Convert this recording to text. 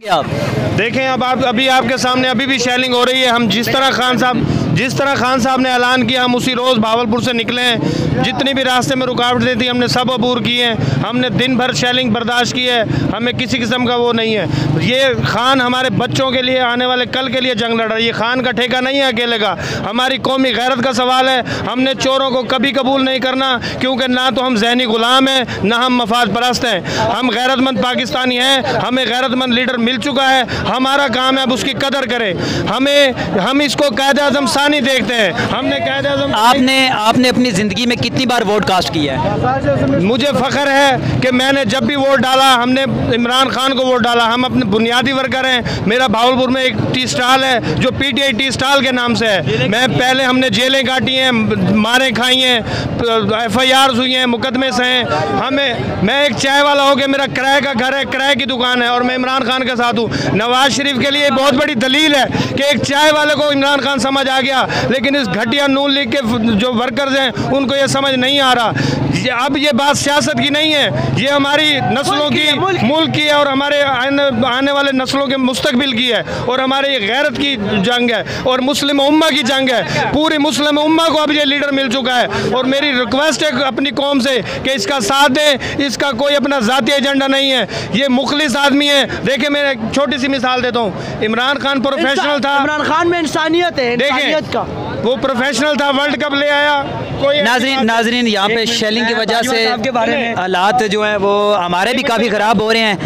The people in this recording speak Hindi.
आप देखें, अब आप अभी आपके सामने अभी भी शेलिंग हो रही है। हम जिस तरह खान साहब ने ऐलान किया, हम उसी रोज़ भावलपुर से निकले हैं। जितनी भी रास्ते में रुकावटें थी हमने सब अबूर की हैं। हमने दिन भर शेलिंग बर्दाश्त की है, हमें किसी किस्म का वो नहीं है। ये खान हमारे बच्चों के लिए, आने वाले कल के लिए जंग लड़ रहा है। ये खान का ठेका नहीं है अकेले का, हमारी कौमी गैरत का सवाल है। हमने चोरों को कभी कबूल नहीं करना, क्योंकि ना तो हम जहनी गुलाम हैं, ना हम मफाद परस्त हैं। हम गैरतमंद पाकिस्तानी हैं, हमें गैरतमंद लीडर मिल चुका है। हमारा काम है अब उसकी कदर करें। हम इसको कायदे आज़म सानी देखते हैं। हमने कायदे आज़म आपने अपनी ज़िंदगी में कितनी बार वोट कास्ट किया है? मुझे फ़ख्र है कि मैंने जब भी वोट डाला, हमने इमरान खान को वोट डाला। हम अपने बुनियादी वर्कर हैं। मेरा भावलपुर में एक टी स्टाल है जो PTI टी स्टाल के नाम से है। मैं पहले हमने जेलें काटी हैं, मारें खाई हैं, FIRs हुई हैं, मुकदमे से हैं। मैं एक चाय वाला हो के मेरा किराए का घर है, किराए की दुकान है, और मैं इमरान खान के साथ हूँ। नवाज शरीफ के लिए बहुत बड़ी दलील है कि एक चाय वाले को इमरान खान समझ आ गया, लेकिन इस घटिया नून लीग के जो वर्कर्स हैं उनको ये समझ नहीं आ रहा। अब ये बात सियासत की नहीं है, ये हमारी नस्लों की, मुल्क की है, और हमारे आने वाले नस्लों के मुस्तकबिल की है, और हमारे गैरत की जंग है, और मुस्लिम उम्मा की जंग है। पूरी मुस्लिम उम्मा को अब ये लीडर मिल चुका है, और मेरी रिक्वेस्ट है अपनी कौम से कि इसका साथ दें। इसका कोई अपना ज़ाती एजेंडा नहीं है, ये मुखलिस आदमी है। देखिए, मैं एक छोटी सी मिसाल देता हूँ। इमरान खान प्रोफेशनल था, इमरान खान में इंसानियत है, इंसानियत का वो प्रोफेशनल था, वर्ल्ड कप ले आया। कोई नाजरीन यहाँ पे शेलिंग की वजह से हालात जो हैं वो हमारे भी काफ़ी ख़राब हो रहे हैं।